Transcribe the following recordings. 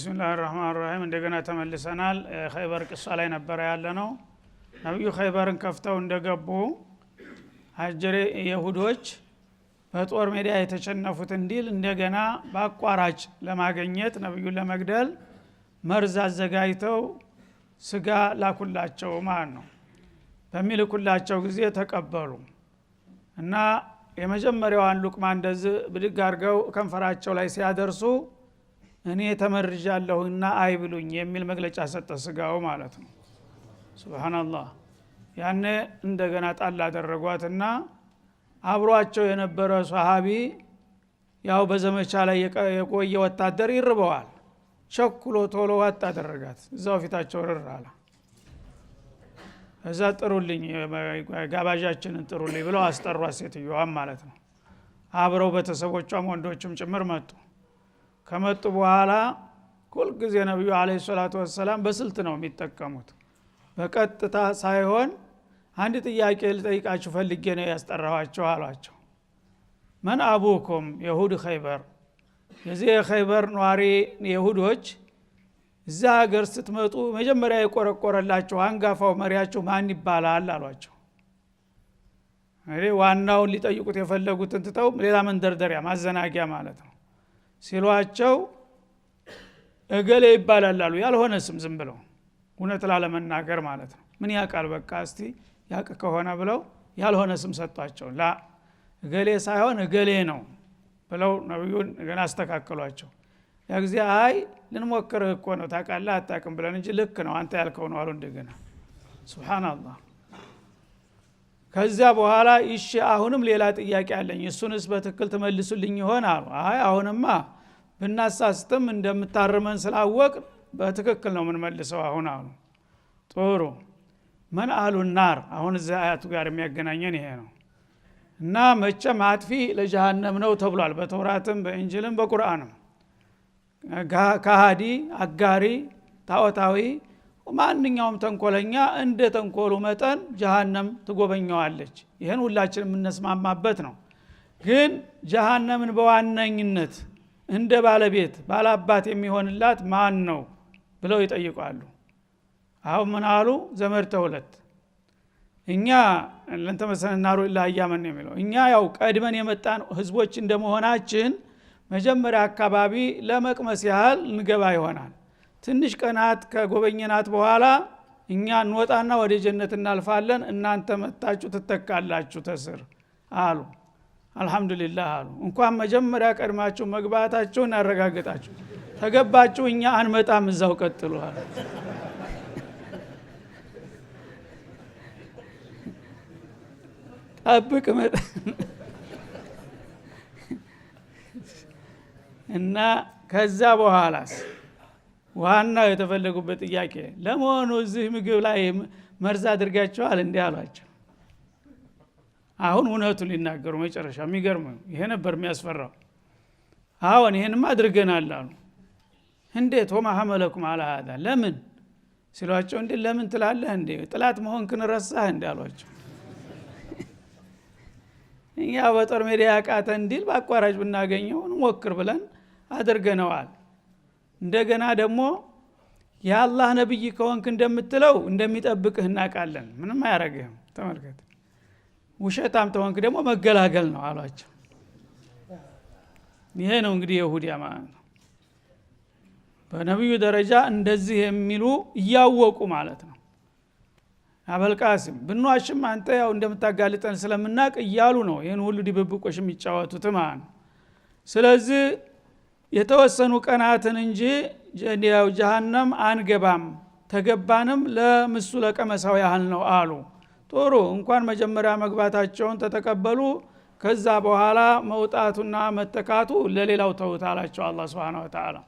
ቢስሚላሂር ረህማኒር ረሂም እንደገና ተመልሰናል። ኸይበር ቅሷ ላይ ነበር ያለነው። ነብዩ ኸይበርን ከፍተው እንደገቡ አጀሬ ይሁዶች በጦር ሜዳ የተሸነፉት እንዲል እንደገና በአቋራጭ ለማግኘት ነብዩን ለመግደል መርዝ አዘጋጅተው ስጋ ላኩላቸው ማለት ነው። በሚልኩላቸው ጊዜ ተቀበሉ እና የመጀመሪያዋን ሉቅማ እንደዚህ ብድግ አድርገው ከንፈራቸው ላይ ሲያደርሱ እኔ ተመርጃለሁና አይብሉኝ የሚል መግለጫ ሰጠ ስጋው ማለት ነው። ሱብሃንአላህ። ያኔ እንደገና ጣል አደረጓትና አብሯቸው የነበረ ሷሃቢ ያው በዘመቻ ላይ የቆየ ወታደር ይርበዋል። ቸኩሎ ቶሎ ዋጥ አደረጋት። እዛው ፊታቸው ረራላ። እዛ ጥሩልኝ ጋባዣችንን ጥሩልኝ ብለው አስጠሯት ሴትዮዋን ማለት ነው። አብረው ቤተሰቦቿም ወንዶችም ጭምር መጡ። ከመጡ በኋላ ሁል ጊዜ ነብዩ አለይሂ ሰላቱ ወሰለም በስልት ነው የሚጠቀሙት። በቀጥታ ሳይሆን አንድ ጥያቄ ልጠይቃችሁ ፈልጌ ነው ያስጠራኋቸው አሏቸው። መን አቡኩም የሁድ ኸይበር፣ የዚህ የኸይበር ኗሪ የሁዶች እዛ ሀገር ስትመጡ መጀመሪያ የቆረቆረላችሁ አንጋፋው መሪያችሁ ማን ይባላል አሏቸው። ዋናውን ሊጠይቁት የፈለጉትን ትተው ሌላ መንደርደሪያ ማዘናጊያ ማለት ነው ሲሏቸው እገሌ ይባላል አሉ። ያልሆነ ስም ዝም ብለው እውነት ላለመናገር ማለት ነው። ምን ያቃል በቃ እስቲ ያቅ ከሆነ ብለው ያልሆነ ስም ሰጧቸው። ላ እገሌ ሳይሆን እገሌ ነው ብለው ነብዩን ገና አስተካከሏቸው። ያ ጊዜ አይ ልንሞክር እኮ ነው ታውቃለህ አታውቅም ብለን እንጂ ልክ ነው አንተ ያልከው ነው አሉ እንደገና። ሱብሃንአላህ። ከዛ በኋላ እሺ አሁንም ሌላ ጥያቄ አለኝ እሱንስ በትክክል ተመልሱልኝ ይሆን አሉ። አይ አሁንማ ብናሳስተም እንደምታርመን ስላወቅ በትክክል ነው ምን መልሰው አሁን አሉ። ጥሩ መን አሉ النار አሁን እዚህ አያቱ ጋር የሚያገናኘን ይሄ ነው። እና መቼም አጥፊ ለጀሃነም ነው ተብሏል በተውራትም በእንጂልም በቁርአንም። ካሃዲ አጋሪ ታወታዊ ማንኛውም ተንኮለኛ እንደ ተንኮሉ መጠን ጀሃነም ትጎበኘዋለች። ይሄን ሁላችንም የምንስማማበት ነው። ግን ጀሃነምን በዋነኝነት እንደ ባለቤት ባላባት የሚሆንላት ማን ነው ብለው ይጠይቃሉ። አሁን ምን አሉ? ዘመድ ተውለት እኛ ለንተመሰናሩ ለአያመን የሚለው እኛ ያው ቀድመን የመጣን ህዝቦች እንደመሆናችን መጀመሪያ አካባቢ ለመቅመስ ያህል እንገባ ይሆናል። ትንሽ ቀናት ከጎበኘናት በኋላ እኛ እንወጣና ወደ ጀነት እናልፋለን፣ እናንተ መጣችሁ ትተካላችሁ ተስር አሉ። አልহামዱሊላህ አሉ። እንኳን መጀመሪያ ቀድማችሁ መግባታችሁን ያረጋግጣችሁ ተገባችሁ እኛ አንመጣም እዛው ቀጥሉ አሉ። ጠብቅ መጣ እና ከዛ በኋላስ ዋናው የተፈለጉበት ጥያቄ ለመሆኑ እዚህ ምግብ ላይ መርዝ አድርጋችኋል እንዴ አሏቸው። አሁን እውነቱን ሊናገሩ መጨረሻ የሚገርም ይሄ ነበር የሚያስፈራው። አሁን ይሄንም አድርገናል አሉ። እንዴት ወማ ሐመለኩም አላ هذا ለምን ሲሏቸው እንዴ ለምን ትላለህ እንዴ ጥላት መሆንክን ረሳህ እንዴ አሏቸው። እኛ በጦር ሜዳ ያቃተ እንዲል በአቋራጭ ብናገኘው እንሞክር ብለን አድርገነዋል። እንደገና ደግሞ የአላህ ነብይ ከሆንክ እንደምትለው እንደሚጠብቅህ እናውቃለን፣ ምንም አያረግህም። ተመልከት ውሸታም ተሆንክ ደግሞ መገላገል ነው አሏቸው። ይሄ ነው እንግዲህ ይሁዲያ ማለት ነው። በነብዩ ደረጃ እንደዚህ የሚሉ እያወቁ ማለት ነው። አበልቃስም ብንዋሽም አንተ ያው እንደምታጋልጠን ስለምናቅ እያሉ ነው ይሄን ሁሉ ድብብቆሽ የሚጫወቱት ማለት ነው። ስለዚህ የተወሰኑ ቀናትን እንጂ ያው ጀሃነም አንገባም፣ ተገባንም ለምሱ ለቀመሳው ያህል ነው አሉ። ጥሩ እንኳን መጀመሪያ መግባታቸውን ተተቀበሉ። ከዛ በኋላ መውጣቱና መተካቱ ለሌላው ተውታላቸው አላህ Subhanahu Wa Ta'ala።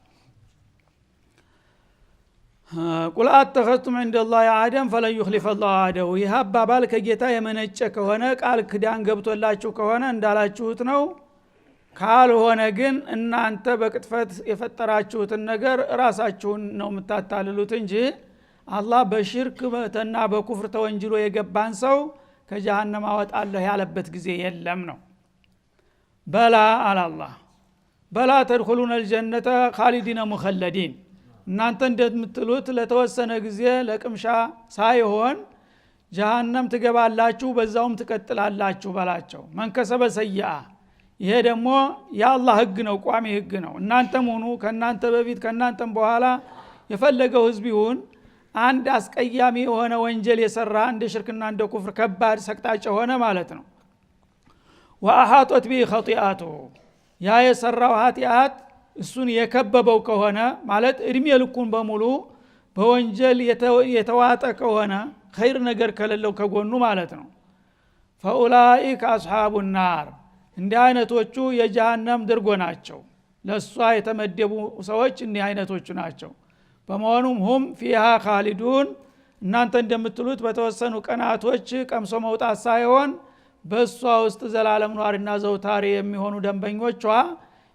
ቁል አተኸቱም عند الله عهدا فلن يخلف الله عهده። ይህ አባባል ከጌታ የመነጨ ከሆነ ቃል ክዳን ገብቶላችሁ ከሆነ እንዳላችሁት ነው። ካልሆነ ግን እናንተ በቅጥፈት የፈጠራችሁትን ነገር ራሳችሁን ነው የምታታልሉት እንጂ አላህ በሽርክ እና በኩፍር ተወንጅሎ የገባን ሰው ከጀሃነም አወጣለሁ ያለበት ጊዜ የለም ነው። በላ አላህ በላ ተድኹሉነ الجنة خالدين مخلدين እናንተ እንደምትሉት ለተወሰነ ጊዜ ለቅምሻ ሳይሆን ጀሃነም ትገባላችሁ በዛውም ትቀጥላላችሁ በላቸው። መንከሰበ ሰይአ ይሄ ደግሞ የአላህ ህግ ነው፣ ቋሚ ህግ ነው። እናንተም ሆኑ ከናንተ በፊት ከናንተም በኋላ የፈለገው ህዝብ ይሁን አንድ አስቀያሚ የሆነ ወንጀል የሰራ እንደ ሽርክና እንደ ኩፍር ከባድ ሰቅጣጭ ሆነ ማለት ነው። ወአሐጦት ቢ ኸጢአቱ ያ የሰራው ኃጢአት እሱን የከበበው ከሆነ ማለት እድሜ ልኩን በሙሉ በወንጀል የተዋጠ ከሆነ ኸይር ነገር ከሌለው ከጎኑ ማለት ነው። ፈኡላኢከ አስሐቡ ናር እንዲህ አይነቶቹ የጀሃነም ድርጎ ናቸው። ለሷ የተመደቡ ሰዎች እንዲህ አይነቶቹ ናቸው። በመሆኑም ሁም ፊሃ ኻሊዱን እናንተ እንደምትሉት በተወሰኑ ቀናቶች ቀምሶ መውጣት ሳይሆን በሷ ውስጥ ዘላለም ኗሪና ዘውታሪ የሚሆኑ ደንበኞቿ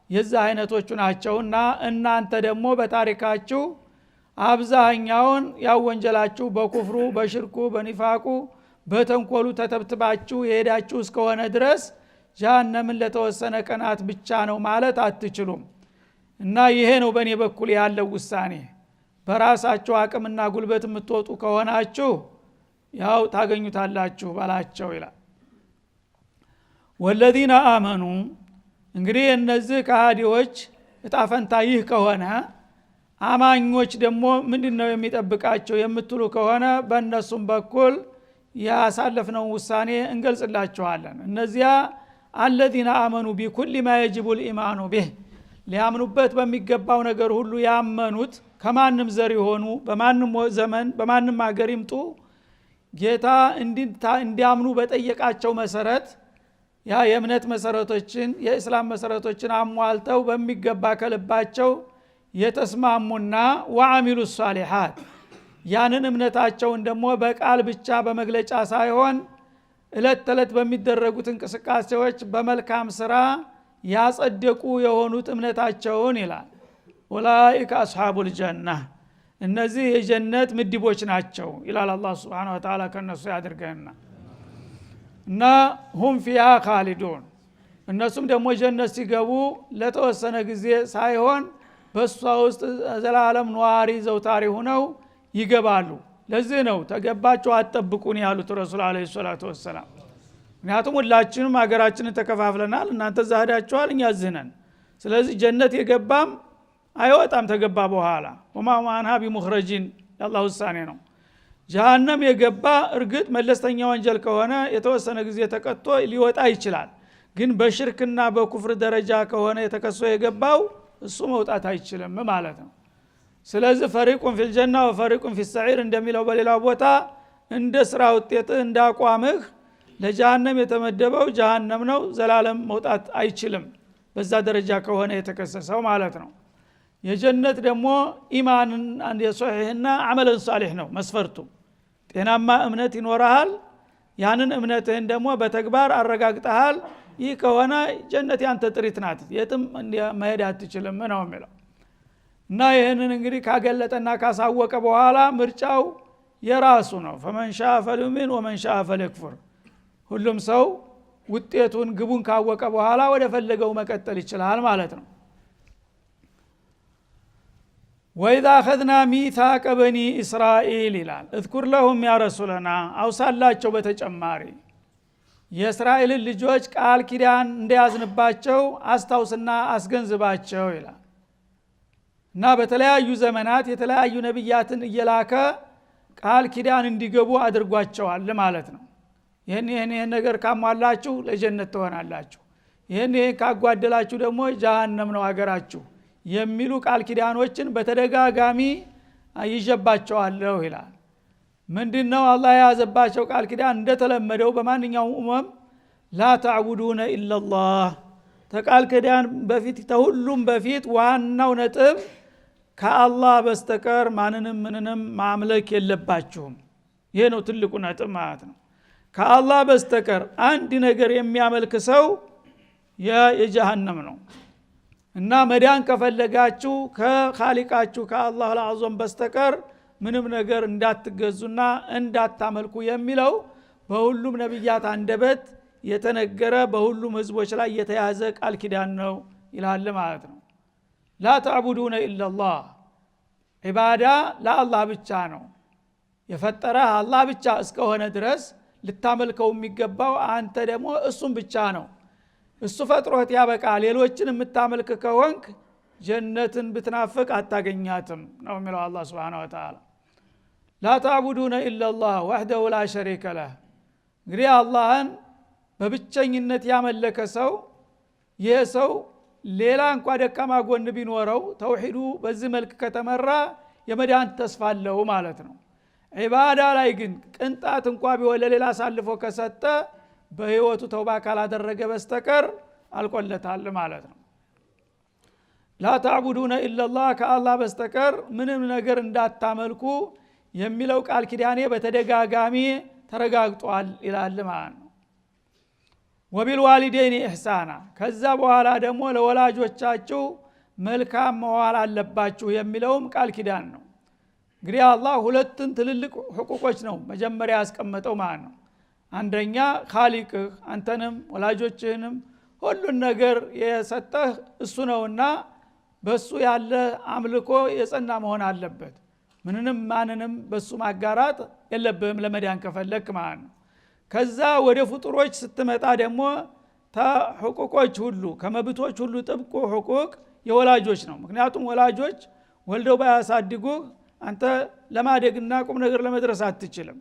የዛ አይነቶቹ ናቸውና እናንተ ደግሞ በታሪካችሁ አብዛኛውን ያው ወንጀላችሁ በኩፍሩ በሽርኩ በኒፋቁ በተንኮሉ ተተብትባችሁ የሄዳችሁ እስከሆነ ድረስ ጀሃነምን ለተወሰነ ቀናት ብቻ ነው ማለት አትችሉም። እና ይሄ ነው በእኔ በኩል ያለው ውሳኔ። በራሳችሁ አቅምና ጉልበት የምትወጡ ከሆናችሁ ያው ታገኙታላችሁ ባላቸው ይላል። ወለዚነ አመኑ እንግዲህ እነዚህ ከሃዲዎች እጣፈንታ ይህ ከሆነ አማኞች ደግሞ ምንድነው የሚጠብቃቸው የምትሉ ከሆነ በእነሱም በኩል ያሳለፍነው ውሳኔ እንገልጽላችኋለን። እነዚያ አለዚነ አመኑ ቢኩል ማ የጅቡ الإيمان به ሊያምኑበት በሚገባው ነገር ሁሉ ያመኑት ከማንም ዘር ይሆኑ በማንም ዘመን በማንም ሀገር ይምጡ ጌታ እንዲያምኑ በጠየቃቸው መሰረት ያ የእምነት መሰረቶችን የእስላም መሰረቶችን አሟልተው በሚገባ ከልባቸው የተስማሙና ወአሚሉ ሷሊሃት ያንን እምነታቸውን ደግሞ በቃል ብቻ በመግለጫ ሳይሆን እለት ተለት በሚደረጉት እንቅስቃሴዎች በመልካም ስራ ያጸደቁ የሆኑት እምነታቸውን ይላል። ኡላኢከ አስሐቡል ጀና እነዚህ የጀነት ምድቦች ናቸው ይላል አላህ Subhanahu Wa Ta'ala ከነሱ ያድርገና እና ሁም ፊሃ ኻሊዱን እነሱም ደግሞ ጀነት ሲገቡ ለተወሰነ ጊዜ ሳይሆን በሷ ውስጥ ዘላለም ኗሪ ዘውታሪ ሆነው ይገባሉ። ለዚህ ነው ተገባቸው አትጠብቁን ያሉት ረሱል አለይሂ ሰላቱ ወሰለም። ምክንያቱም ሁላችንም ሀገራችንን ተከፋፍለናል፣ እናንተ ዛህዳችኋል፣ እኛ ዝነን። ስለዚህ ጀነት የገባም አይወጣም ተገባ በኋላ ወማ ማንሃ ቢሙኽረጂን ያላህ ውሳኔ ነው። ጀሃነም የገባ እርግጥ መለስተኛ ወንጀል ከሆነ የተወሰነ ጊዜ ተቀጥቶ ሊወጣ ይችላል። ግን በሽርክና በኩፍር ደረጃ ከሆነ የተከሶ የገባው እሱ መውጣት አይችልም ማለት ነው። ስለዚህ ፈሪቁን ፊል ጀና ወፈሪቁን ፊስ ሰዒር እንደሚለው በሌላው ቦታ እንደ ስራ ውጤት እንዳቋምህ ለጀሃነም የተመደበው ጀሃነም ነው፣ ዘላለም መውጣት አይችልም በዛ ደረጃ ከሆነ የተከሰሰው ማለት ነው። የጀነት ደግሞ ኢማንን አንድ የሶሒህና አመለን ሷሊህ ነው መስፈርቱ። ጤናማ እምነት ይኖርሃል፣ ያንን እምነትህን ደግሞ በተግባር አረጋግጠሃል። ይህ ከሆነ ጀነት ያንተ ጥሪት ናት፣ የትም መሄድ አትችልም ነው የሚለው። እና ይህንን እንግዲህ ካገለጠና ካሳወቀ በኋላ ምርጫው የራሱ ነው። ፈመን ሻአ ፈሊዩሚን ወመን ሻአ ፈሊክፉር። ሁሉም ሰው ውጤቱን ግቡን ካወቀ በኋላ ወደ ፈለገው መቀጠል ይችላል ማለት ነው። ወኢዛ አኸዝና ሚሳቀ በኒ እስራኤል ይላል። እዝኩር ለሁም ያ ረሱለና አውሳላቸው በተጨማሪ የእስራኤልን ልጆች ቃል ኪዳን እንደያዝንባቸው አስታውስና አስገንዝባቸው ይላል። እና በተለያዩ ዘመናት የተለያዩ ነብያትን እየላከ ቃል ኪዳን እንዲገቡ አድርጓቸዋል ማለት ነው። ይሄን ነገር ካሟላችሁ ለጀነት ትሆናላችሁ፣ ይሄን ካጓደላችሁ ደግሞ ጀሃነም ነው አገራችሁ የሚሉ ቃል ኪዳኖችን በተደጋጋሚ ይጀባቸዋለሁ ይላል። ምንድነው አላህ ያዘባቸው ቃል ኪዳን? እንደተለመደው በማንኛውም ኡመም ላ ተዕቡዱነ ኢላላህ ተቃል ኪዳን በፊት ተሁሉም በፊት ዋናው ነጥብ ከአላህ በስተቀር ማንንም ምንንም ማምለክ የለባችሁም። ይሄ ነው ትልቁ ነጥብ ማለት ነው። ከአላህ በስተቀር አንድ ነገር የሚያመልክ ሰው የጀሃነም ነው። እና መዳን ከፈለጋችሁ ከኻሊቃችሁ ከአላህ ለአዞም በስተቀር ምንም ነገር እንዳትገዙና እንዳታመልኩ የሚለው በሁሉም ነብያት አንደበት የተነገረ በሁሉም ህዝቦች ላይ የተያዘ ቃል ኪዳን ነው ይላል ማለት ነው። ላ ተዕቡዱነ ኢላላህ ዒባዳ ለአላህ ብቻ ነው የፈጠረህ አላህ ብቻ እስከሆነ ድረስ ልታመልከው የሚገባው አንተ ደግሞ እሱን ብቻ ነው እሱ ፈጥሮት ያበቃ ሌሎችን የምታመልክ ከሆንክ ጀነትን ብትናፍቅ አታገኛትም ነው የሚለው አላህ Subhanahu Wa Ta'ala لا تعبدون الا الله وحده لا شريك له እንግዲህ አላህን በብቸኝነት ያመለከ ሰው ይሄ ሰው ሌላ እንኳን ደካማ ጎን ቢኖረው ተውሂዱ በዚህ መልክ ከተመራ የመዳን ተስፋ አለው ማለት ነው ዒባዳ ላይ ግን ቅንጣት እንኳን ቢሆን ለሌላ አሳልፎ ከሰጠ በህይወቱ ተውባ ካላደረገ በስተቀር አልቆለታል ማለት ነው لا تعبدون الا الله ከአላህ በስተቀር ምንም ነገር እንዳታመልኩ የሚለው ቃል ኪዳኔ በተደጋጋሚ ተረጋግጧል ይላል ማለት ነው ወቢልዋሊደይን ኢህሳና ከዛ በኋላ ደግሞ ለወላጆቻችሁ መልካም መዋል አለባችሁ የሚለውም ቃል ኪዳን ነው እንግዲህ አላህ ሁለቱን ትልልቅ ህቁቆች ነው መጀመሪያ ያስቀመጠው ማለት ነው አንደኛ ኻሊቅህ አንተንም ወላጆችህንም ሁሉን ነገር የሰጠህ እሱ ነውና በሱ ያለ አምልኮ የጸና መሆን አለበት ምንንም ማንንም በሱ ማጋራት የለብህም ለመዳን ከፈለክ ማለት ነው ከዛ ወደ ፍጡሮች ስትመጣ ደግሞ ተህቁቆች ሁሉ ከመብቶች ሁሉ ጥብቁ ህቁቅ የወላጆች ነው ምክንያቱም ወላጆች ወልደው ባያሳድጉ አንተ ለማደግና ቁም ነገር ለመድረስ አትችልም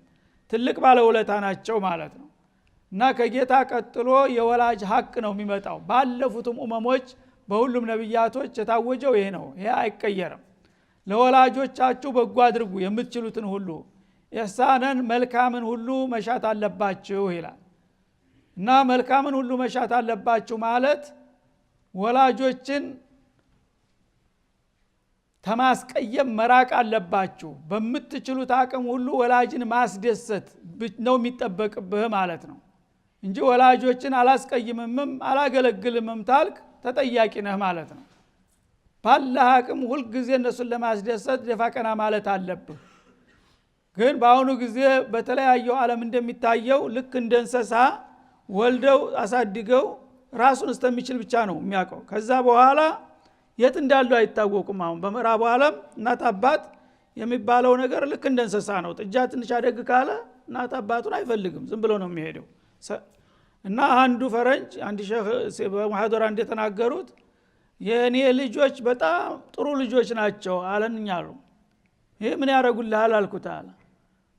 ትልቅ ባለውለታ ናቸው ማለት ነው እና ከጌታ ቀጥሎ የወላጅ ሐቅ ነው የሚመጣው ባለፉትም ኡመሞች በሁሉም ነብያቶች የታወጀው ይሄ ነው ይሄ አይቀየርም ለወላጆቻችሁ በጎ አድርጉ የምትችሉትን ሁሉ ኢህሳንን መልካምን ሁሉ መሻት አለባችሁ ይላል እና መልካምን ሁሉ መሻት አለባችሁ ማለት ወላጆችን ተማስቀየም መራቅ አለባችሁ በምትችሉት አቅም ሁሉ ወላጅን ማስደሰት ነው የሚጠበቅብህ ማለት ነው እንጂ ወላጆችን አላስቀይምምም አላገለግልምም ታልክ ተጠያቂ ነህ ማለት ነው ባላህ አቅም ሁሉ ጊዜ እነሱን ለማስደሰት ደፋቀና ማለት አለብህ ግን በአሁኑ ጊዜ በተለያየው ዓለም እንደሚታየው ልክ እንደ እንስሳ ወልደው አሳድገው ራሱን እስከሚችል ብቻ ነው የሚያውቀው ከዛ በኋላ የት እንዳሉ አይታወቁም አሁን በመራቡ ዓለም እናት አባት የሚባለው ነገር ልክ እንደ እንስሳ ነው ጥጃ ትንሽ አደግ ካለ እናት አባቱን አይፈልግም ዝም ብሎ ነው የሚሄደው እና አንዱ ፈረንጅ አንድ ሼህ በሙሐደራ እንደተናገሩት የኔ ልጆች በጣም ጥሩ ልጆች ናቸው አለኛሉ ይሄ ምን ያረጉልሃል አልኩታል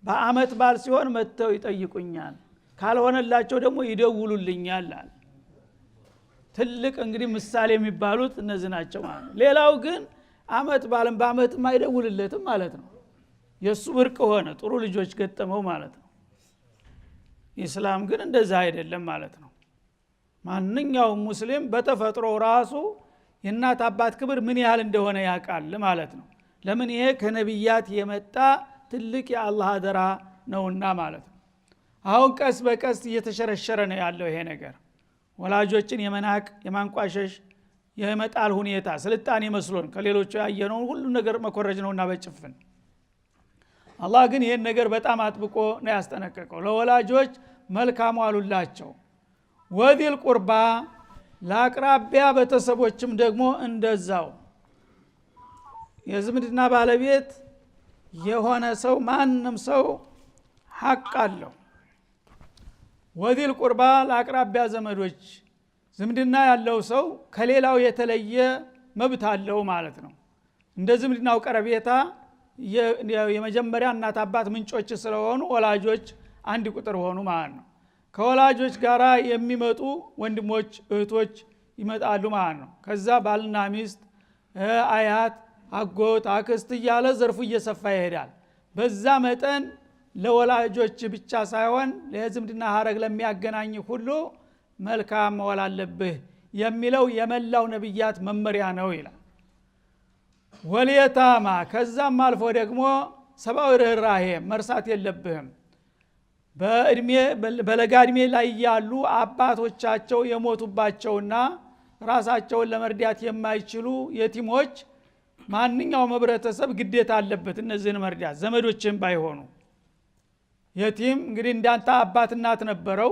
በአመት ባል ሲሆን መተው ይጠይቁኛል ካልሆነላቸው ደግሞ ይደውሉልኛል አለ ትልቅ እንግዲህ ምሳሌ የሚባሉት እነዚህ ናቸው ማለት ነው ሌላው ግን አመት ባልም በአመት ማይደውልለትም ማለት ነው የሱ ብርቅ ሆነ ጥሩ ልጆች ገጠመው ማለት ነው ኢስላም ግን እንደዛ አይደለም ማለት ነው ማንኛውም ሙስሊም በተፈጥሮ ራሱ የእናት አባት ክብር ምን ያህል እንደሆነ ያውቃል ማለት ነው ለምን ይሄ ከነብያት የመጣ ትልቅ የአላህ አደራ ነውና ማለት ነው አሁን ቀስ በቀስ እየተሸረሸረ ነው ያለው ይሄ ነገር ወላጆችን የመናቅ የማንቋሸሽ የመጣል ሁኔታ ስልጣኔ መስሎን ከሌሎቹ ያየነው ሁሉ ነገር መኮረጅ ነውና በጭፍን አላህ ግን ይሄን ነገር በጣም አጥብቆ ነው ያስጠነቀቀው ለወላጆች መልካም ዋሉላቸው ወዲል ቁርባ ለአቅራቢያ ቤተሰቦችም ደግሞ እንደዛው የዝምድና ባለቤት የሆነ ሰው ማንንም ሰው ሐቅ አለው ወዲል ቁርባ ለአቅራቢያ ዘመዶች ዝምድና ያለው ሰው ከሌላው የተለየ መብት አለው ማለት ነው እንደ ዝምድናው ቀረቤታ የመጀመሪያ እናት አባት ምንጮች ስለሆኑ ወላጆች አንድ ቁጥር ሆኑ ማለት ነው ከወላጆች ጋራ የሚመጡ ወንድሞች እህቶች ይመጣሉ ማለት ነው ከዛ ባልና ሚስት አያት አጎት አክስት እያለ ዘርፉ እየሰፋ ይሄዳል በዛ መጠን ለወላጆች ብቻ ሳይሆን ለዝምድና ሀረግ ለሚያገናኝ ሁሉ መልካም መዋል አለብህ የሚለው የመላው ነብያት መመሪያ ነው ይላል ወልየታማ ከዛም አልፎ ደግሞ ሰብአዊ ርህራሄ መርሳት የለብህም በእድሜ በለጋ እድሜ ላይ ያሉ አባቶቻቸው የሞቱባቸውና ራሳቸውን ለመርዳት የማይችሉ የቲሞች ማንኛውም ህብረተሰብ ግዴታ አለበት እነዚህን መርዳት ዘመዶችም ባይሆኑ የቲም እንግዲህ እንዳንተ አባት እናት ነበረው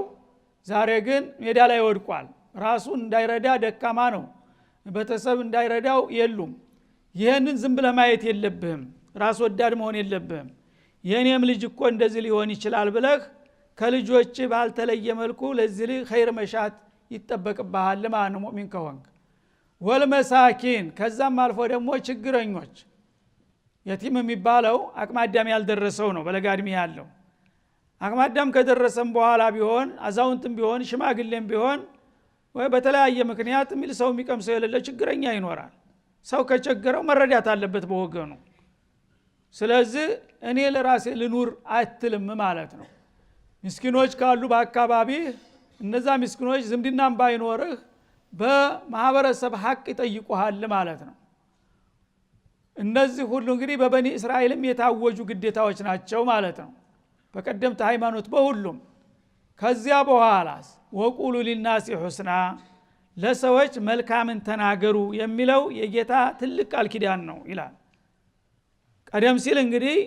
ዛሬ ግን ሜዳ ላይ ወድቋል ራሱን እንዳይረዳ ደካማ ነው ቤተሰብ እንዳይረዳው የሉም ይሄንን ዝም ብለህ ማየት የለብህም ራስ ወዳድ መሆን የለብህም የኔም ልጅ እኮ እንደዚህ ሊሆን ይችላል ብለህ ከልጆች ባልተለየ መልኩ ለዚህ ኸይር መሻት ይተበቅብሃል ለማን ሙእሚን ከሆንክ ወልመሳኪን ከዛም አልፎ ደግሞ ችግረኞች የቲም የሚባለው አቅማዳም ያልደረሰው ነው በለጋድሚ ያለው አቅማዳም ከደረሰም በኋላ ቢሆን አዛውንትም ቢሆን ሽማግሌም ቢሆን ወይ በተለያየ ምክንያት ሚል ሰው የሚቀምሰው የሌለ ችግረኛ ይኖራል ሰው ከቸገረው መረዳት አለበት በወገኑ ስለዚህ እኔ ለራሴ ልኑር አትልም ማለት ነው ምስኪኖች ካሉ በአካባቢ እነዛ ምስኪኖች ዝምድናም ባይኖርህ በማህበረሰብ ሐቅ ይጠይቁሃል ማለት ነው እነዚህ ሁሉ እንግዲህ በበኒ እስራኤልም የታወጁ ግዴታዎች ናቸው ማለት ነው በቀደምት ሃይማኖት በሁሉም ከዚያ በኋላስ ወቁሉ ሊናሲ ሁስና ለሰዎች መልካምን ተናገሩ የሚለው የጌታ ትልቅ ቃል ኪዳን ነው ይላል ቀደም ሲል እንግዲህ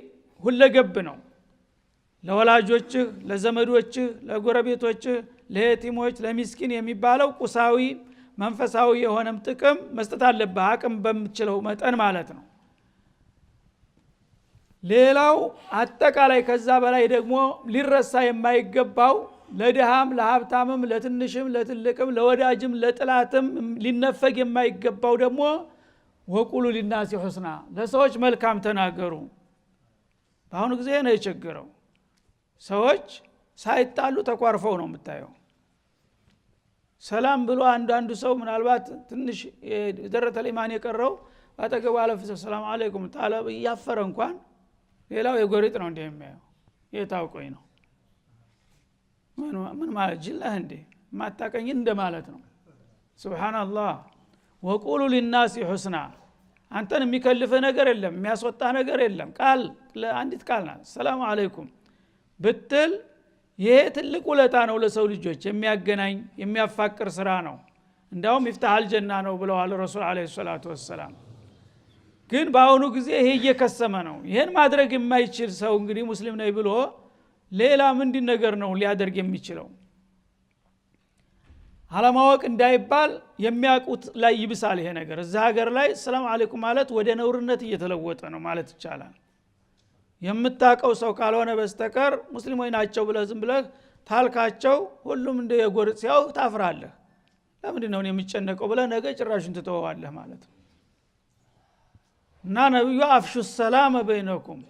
ሁለገብ ነው ለወላጆችህ ለዘመዶችህ ለጎረቤቶችህ ለየቲሞች ለሚስኪን የሚባለው ቁሳዊ መንፈሳዊ የሆነም ጥቅም መስጠት አለብህ አቅም በምትችለው መጠን ማለት ነው ሌላው አጠቃላይ ከዛ በላይ ደግሞ ሊረሳ የማይገባው ለድሃም ለሀብታምም ለትንሽም ለትልቅም ለወዳጅም ለጥላትም ሊነፈግ የማይገባው ደግሞ ወቁሉ ሊናሲ ሁስና ለሰዎች መልካም ተናገሩ በአሁኑ ጊዜ ነው የቸገረው ሰዎች ሳይጣሉ ተቋርፈው ነው የምታየው ሰላም ብሎ አንዳንዱ ሰው ምናልባት ትንሽ ደረተ ለኢማን የቀረው አጠገቡ አለፍ ሰላም አለይኩም ታላ ያፈረ እንኳን ሌላው የጎሪጥ ነው እንደሚያየው የታውቆኝ ነው ምን ማለት ጅላህ እንዴ ማታቀኝ እንደማለት ነው ሱብሃንአላህ ወቁሉ ሊናሲ ሁስና አንተን የሚከልፍ ነገር የለም የሚያስወጣ ነገር የለም ቃል ለአንዲት ቃል ናት ሰላም አለይኩም ብትል ይሄ ትልቅ ውለታ ነው ለሰው ልጆች የሚያገናኝ የሚያፋቅር ስራ ነው እንዳውም ይፍታሃል ጀና ነው ብለዋል ረሱል አለይሂ ሰላቱ ወሰለም ግን በአሁኑ ጊዜ ይሄ እየከሰመ ነው ይሄን ማድረግ የማይችል ሰው እንግዲህ ሙስሊም ነኝ ብሎ ሌላ ምንድን ነገር ነው ሊያደርግ የሚችለው አለማወቅ እንዳይባል የሚያቁት ላይ ይብሳል ይሄ ነገር እዛ ሀገር ላይ ሰላም አለይኩም ማለት ወደ ነውርነት እየተለወጠ ነው ማለት ይቻላል የምታቀው ሰው ካልሆነ በስተቀር ሙስሊሞች ናቸው ብለህ ዝም ብለህ ታልካቸው ሁሉም እንደ የጎርጥ ሲያው ታፍራለህ ለምንድን ነው የሚጨነቀው ብለህ ነገ ጭራሹን ትተዋለህ ማለት ነው እና ነብዩ አፍሹ ሰላም በይነኩም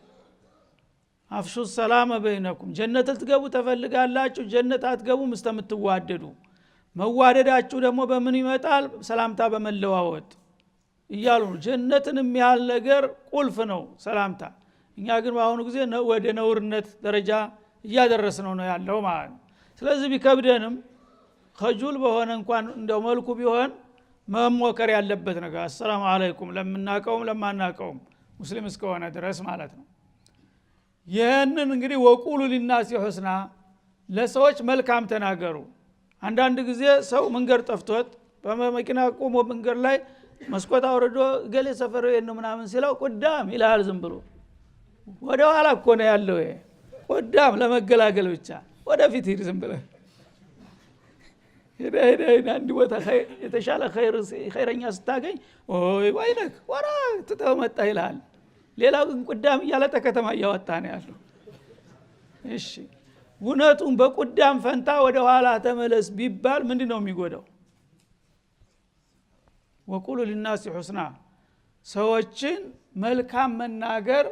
አፍሹ ሰላም በይነኩም ጀነት ልትገቡ ተፈልጋላችሁ ጀነት አትገቡም እስከምትዋደዱ መዋደዳችሁ ደግሞ በምን ይመጣል ሰላምታ በመለዋወጥ እያሉ ጀነትን የሚያህል ነገር ቁልፍ ነው ሰላምታ እኛ ግን በአሁኑ ጊዜ ወደ ነውርነት ደረጃ እያደረስነው ነው ያለው ማለት ነው ስለዚህ ቢከብደንም ከጁል በሆነ እንኳን እንደው መልኩ ቢሆን መሞከር ያለበት ነገር አሰላሙ አለይኩም ለምናቀውም ለማናቀውም ሙስሊም እስከሆነ ድረስ ማለት ነው ይሄንን እንግዲህ ወቁሉ ሊናሲ ሁስና ለሰዎች መልካም ተናገሩ አንዳንድ ጊዜ ሰው መንገር ጠፍቶት በመኪና ቆሞ መንገር ላይ መስኮት አውርዶ ገሌ ሰፈር ነው ምናምን ሲለው ቁዳም ይላል ዝም ብሎ ወደ ኋላ እኮ ነው ያለው ቁዳም ለመገላገል ብቻ ወደፊት ሂድ ዝም ብለህ ሄደ አንድ ቦታ የተሻለ ኸይረኛ ስታገኝ ወይነክ ወራ ተተመጣ ይላል ሌላው ግን ቁዳም እያለ ተከተማ እያወጣ ነው ያለው እሺ ውነቱን በቁዳም ፈንታ ወደ ኋላ ተመለስ ቢባል ምንድነው የሚጎዳው ወቁሉ ሊናሲ ሁስና ሰዎችን መልካም መናገር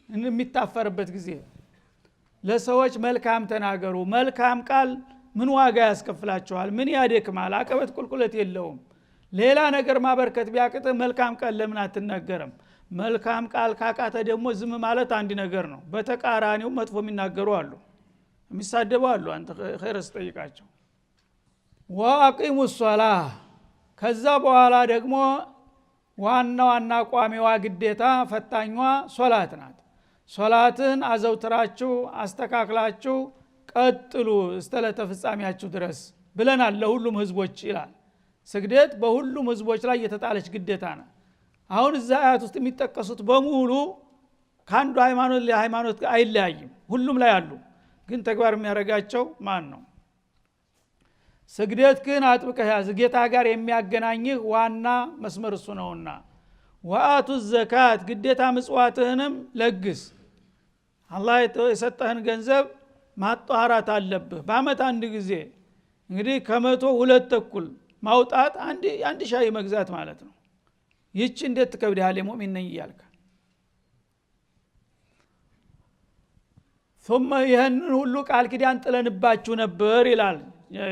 የሚታፈርበት ጊዜ ለሰዎች መልካም ተናገሩ መልካም ቃል ምን ዋጋ ያስከፍላቸዋል ምን ያደክማል አቀበት ቁልቁለት የለውም ሌላ ነገር ማበርከት ቢያቅት መልካም ቃል ለምን አትናገርም መልካም ቃል ካቃተ ደግሞ ዝም ማለት አንድ ነገር ነው በተቃራኒው መጥፎ የሚናገሩ አሉ የሚሳደቡ አሉ አንተ ኸይርስ ጠይቃቸው ወአቂሙ ሶላህ ከዛ በኋላ ደግሞ ዋና ቋሚዋ ግዴታ ፈታኟ ሶላት ናት ሶላትን አዘውትራችሁ አስተካክላችሁ ቀጥሉ እስተለተ ፍጻሜያችሁ ድረስ ብለናል ለሁሉም ህዝቦች ይላል ስግደት በሁሉም ህዝቦች ላይ የተጣለች ግዴታ ነው አሁን እዛ አያት ውስጥ የሚጠቀሱት በሙሉ ካንዱ ሃይማኖት ለሃይማኖት አይለያይም ሁሉም ላይ አሉ ግን ተግባር የሚያረጋቸው ማን ነው ስግደት ግን አጥብቀህ ያዝ ጌታ ጋር የሚያገናኝህ ዋና መስመር እሱ ነውና ወአቱ ዘካት ግዴታ ምጽዋትህንም ለግስ አላህ የሰጠህን ገንዘብ ማጣራት አለብህ በአመት አንድ ጊዜ እንግዲህ ከመቶ ሁለት ተኩል ማውጣት አንድ ሻይ መግዛት ማለት ነው ይህች እንዴት ትከብዳለህ ሙእሚን ነኝ እያልከ ثم ይህንን ሁሉ ቃል ኪዳን ጥለንባችሁ ነበር ይላል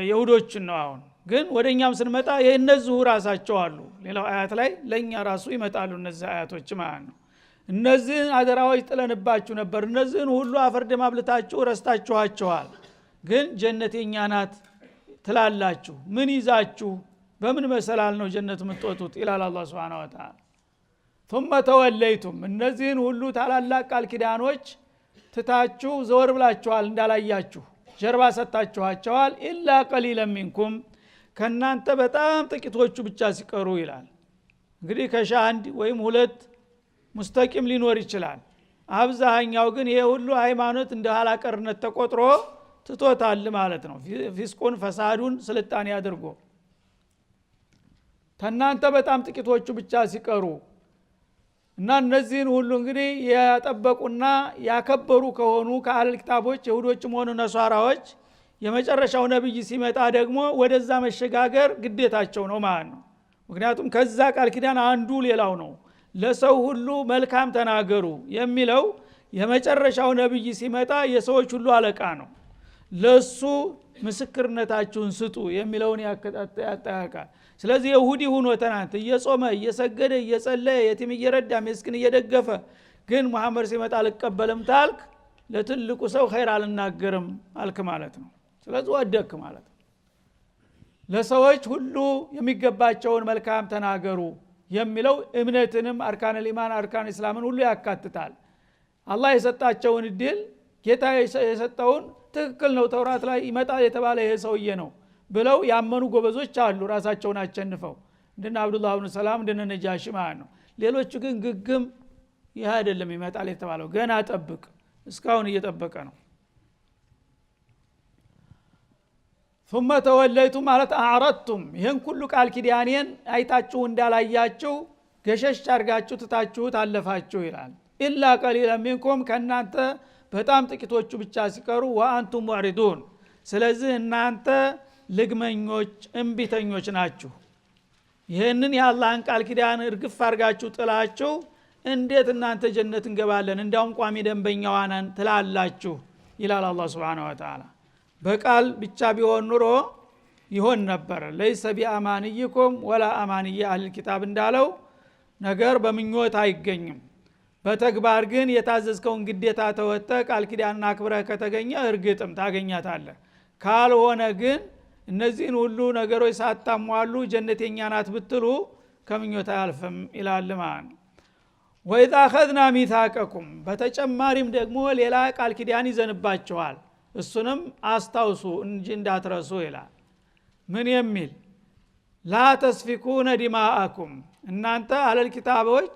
ይሁዶችን ነው አሁን ግን ወደኛም ስንመጣ የእነዚሁ ራሳቸው አሉ ሌላው አያት ላይ ለኛ ራሱ ይመጣሉ እነዚህ አያቶች ማለት ነው እነዚህን አደራዎች ጥለንባችሁ ነበር እነዚህን ሁሉ አፈርደም አብልታችሁ ረስታችኋቸዋል ግን ጀነት የኛ ናት ትላላችሁ ምን ይዛችሁ በምን መሰላል ነው ጀነት የምትወጡት ይላል አላህ Subhanahu Wa Ta'ala ثم ተወለይቱም እነዚህን ሁሉ ታላላቅ ቃል ኪዳኖች ትታችሁ ዘወር ብላችኋል እንዳላያችሁ ጀርባ ሰጣችኋቸዋል ኢላ ቀሊለን ሚንኩም ከናንተ በጣም ጥቂቶቹ ብቻ ሲቀሩ ይላል እንግዲህ ከሻህ አንድ ወይም ሁለት ሙስተቂም ሊኖር ይችላል አብዛኛው ግን ይሄ ሁሉ ሃይማኖት እንደ ኋላቀርነት ተቆጥሮ ትቶታል ማለት ነው ፊስቁን ፈሳዱን ስልጣኔ አድርጎ ተናንተ በጣም ጥቂቶቹ ብቻ ሲቀሩ እና እነዚህን ሁሉ እንግዲህ ያጠበቁና ያከበሩ ከሆኑ ከአህለል ኪታቦች ይሁዶችም ሆኑ ነሷራዎች የመጨረሻው ነብይ ሲመጣ ደግሞ ወደዛ መሸጋገር ግዴታቸው ነው ማለት ነው ምክንያቱም ከዛ ቃል ኪዳን አንዱ ሌላው ነው ለሰው ሁሉ መልካም ተናገሩ የሚለው የመጨረሻው ነብይ ሲመጣ የሰዎች ሁሉ አለቃ ነው ለሱ ምስክርነታችሁን ስጡ የሚለውን ያጠያቃል ስለዚህ ይሁዲ ሆኖ ተናንተ እየጾመ እየሰገደ እየጸለየ የቲም እየረዳ ምስኪን እየደገፈ ግን መሐመድ ሲመጣ አልቀበልም ታልክ ለትልቁ ሰው ኸይር አልናገርም አልክ ማለት ነው ስለዚህ ወደክ ማለት ነው ለሰዎች ሁሉ የሚገባቸውን መልካም ተናገሩ የሚለው እምነትንም አርካን ኢማን አርካን እስላምን ሁሉ ያካትታል አላህ የሰጣቸውን እድል ጌታ የሰጠውን ትክክል ነው ተውራት ላይ ይመጣል የተባለ ይሄ ሰውዬ ነው ብለው ያመኑ ጎበዞች አሉ ራሳቸውን አቸንፈው እንደነ አብዱላህ ኢብኑ ሰላም እንደነ ነጃሺ ማለት ነው ሌሎቹ ግን ግግም ይሄ አይደለም ይመጣል የተባለው ገና ጠብቅ እስካሁን እየጠበቀ ነው ثم ተወለይቱም ማለት አዕረድቱም ይሄን ሁሉ ቃል ኪዳኔን አይታችሁ እንዳላያችሁ ገሸሽ አርጋችሁ ትታችሁት አለፋችሁ ይላል ኢላ ቀሊለን ሚንኩም ከናንተ በጣም ጥቂቶቹ ብቻ ሲቀሩ ወአንቱም ሙዕሪዱን ስለዚህ እናንተ ልግመኞች እንቢተኞች ናችሁ ይሄንን የአላህን ቃል ኪዳን እርግፍ አርጋችሁ ጥላችሁ እንዴት እናንተ ጀነት እንገባለን እንዳውም ቋሚ ደንበኛዋ ነን ትላላችሁ ይላል አላህ Subhanahu Wa Ta'ala በቃል ብቻ ቢሆን ኑሮ ይሆን ነበር ለይሰ ቢአማንይኩም ወላ አማንይ አህለል ኪታብ እንዳለው ነገር በምኞት አይገኝም በተግባር ግን የታዘዝከውን ግዴታ ተወጣ ቃል ኪዳንና አክብረህ ከተገኘ እርግጥም ታገኛታለህ ካልሆነ ግን እነዚህን ሁሉ ነገሮች ሳታሟሉ ጀነት የኛ ናት ብትሉ ከምኞት አያልፍም ይላል ማን ወኢዛ አخذنا ሚታቀኩም በተጨማሪም ደግሞ ሌላ ቃል ኪዳን ይዘንባቸዋል እሱንም አስታውሱ እንጂ እንዳትረሱ ይላል ምን የሚል ላ ተስፊኩነ ዲማአኩም እናንተ አህለል ኪታቦች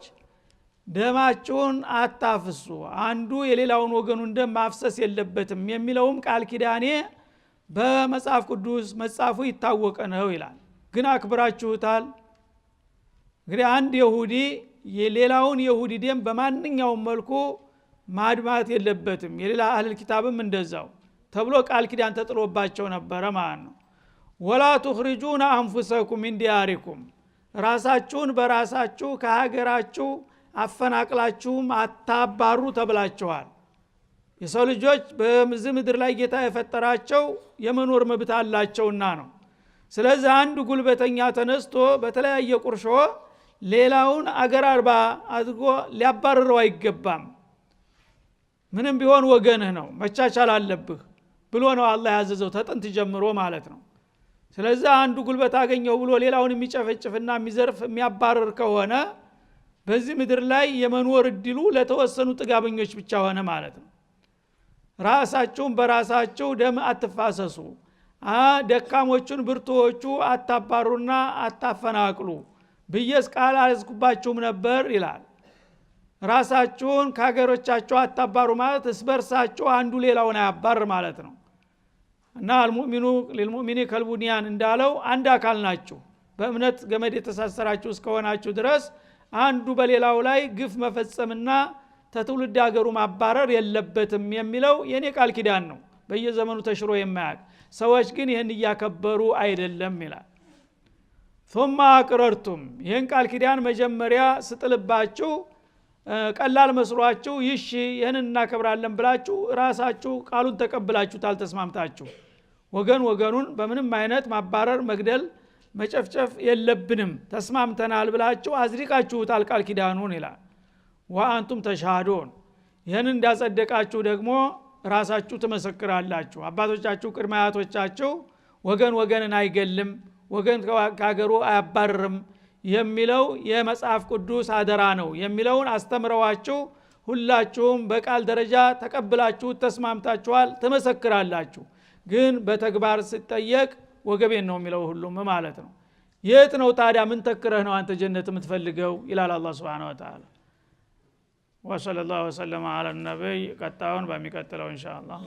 ደማችሁን አታፍሱ አንዱ የሌላውን ወገኑን ደም ማፍሰስ የለበትም የሚለውም ቃል ኪዳኔ በመጽሐፍ ቅዱስ መጻፉ ይታወቀ ነው ይላል ግን አክብራችሁታል እንግዲህ አንድ ይሁዲ የሌላውን ይሁዲ ደም በማንኛውም መልኩ ማድማት የለበትም የሌላ አህለል ኪታብም እንደዛው ተብሎ ቃል ኪዳን ተጥሎባቸው ነበር ማለት ነው ወላ تخرجون انفسكم من دياركم ራሳችሁን በራሳችሁ ከሀገራችሁ አፈናቅላችሁም አታባሩ ተብላችኋል የሰው ልጆች በዚህ ምድር ላይ ጌታ የፈጠራቸው የመኖር መብት አላቸውና ነው ስለዚህ አንዱ ጉልበተኛ ተነስቶ በተለያየ ቁርሾ ሌላውን አገር አርባ አድርጎ ሊያባርረው አይገባም ምንም ቢሆን ወገንህ ነው መቻቻል አለብህ ብሎ ነው አላህ ያዘዘው ተጥንት ጀምሮ ማለት ነው ስለዚህ አንዱ ጉልበት አገኘው ብሎ ሌላውን የሚጨፈጭፍና የሚዘርፍ የሚያባርር ከሆነ በዚህ ምድር ላይ የመኖር እድሉ ለተወሰኑ ጥጋበኞች ብቻ ሆነ ማለት ነው ራሳችሁን በራሳችሁ ደም አትፋሰሱ ደካሞቹን ብርቱዎቹ አታባሩና አታፈናቅሉ ብየስ ቃል አልዝኩባችሁም ነበር ይላል ራሳችሁን ከሀገሮቻችሁ አታባሩ ማለት እስበርሳችሁ አንዱ ሌላውን አያባር ማለት ነው እና አልሙእሚኑ ለልሙእሚኒ ከልቡንያን እንዳለው አንድ አካል ናችሁ በእምነት ገመድ የተሳሰራችሁ እስከሆናችሁ ድረስ አንዱ በሌላው ላይ ግፍ መፈጸምና ተትውልድ ሀገሩ ማባረር የለበትም የሚለው የኔ ቃል ኪዳን ነው በየዘመኑ ተሽሮ የማያቅ ሰዎች ግን ይህን እያከበሩ አይደለም ይላል ثم አቅረርቱም ይህን ቃል ኪዳን መጀመሪያ ስጥልባችሁ ቀላል መስሏችሁ ይሽ ይህን እናከብራለን ብላችሁ ራሳችሁ ቃሉን ተቀብላችሁ ታልተስማምታችሁ ወገኑን በምንም አይነት ማባረር መግደል መጨፍጨፍ የለብንም ተስማምተናል ብላችሁ አዝሪቃችሁታል ቃል ኪዳኑን ይላል ወአንቱም ተሻሃዱን ይህን እንዳጸደቃችሁ ደግሞ ራሳችሁ ትመሰክራላችሁ አባቶቻችሁ ቅድመ አያቶቻችሁ ወገንን አይገልም ወገን ከሀገሩ አያባርርም የሚለው የመጽሐፍ ቅዱስ አደራ ነው የሚለውን አስተምረዋችሁ ሁላችሁም በቃል ደረጃ ተቀብላችሁ ተስማምታችኋል ትመሰክራላችሁ ግን በተግባር ሲጠየቅ ወገቤን ነው የሚለው ሁሉም ማለት ነው የት ነው ታዲያ ምን ተክረህ ነው አንተ ጀነት የምትፈልገው ይላል አላህ Subhanahu Wa Ta'ala وصلى الله وسلم على النبي ቀጣውን በሚቀጥለው ኢንሻአላህ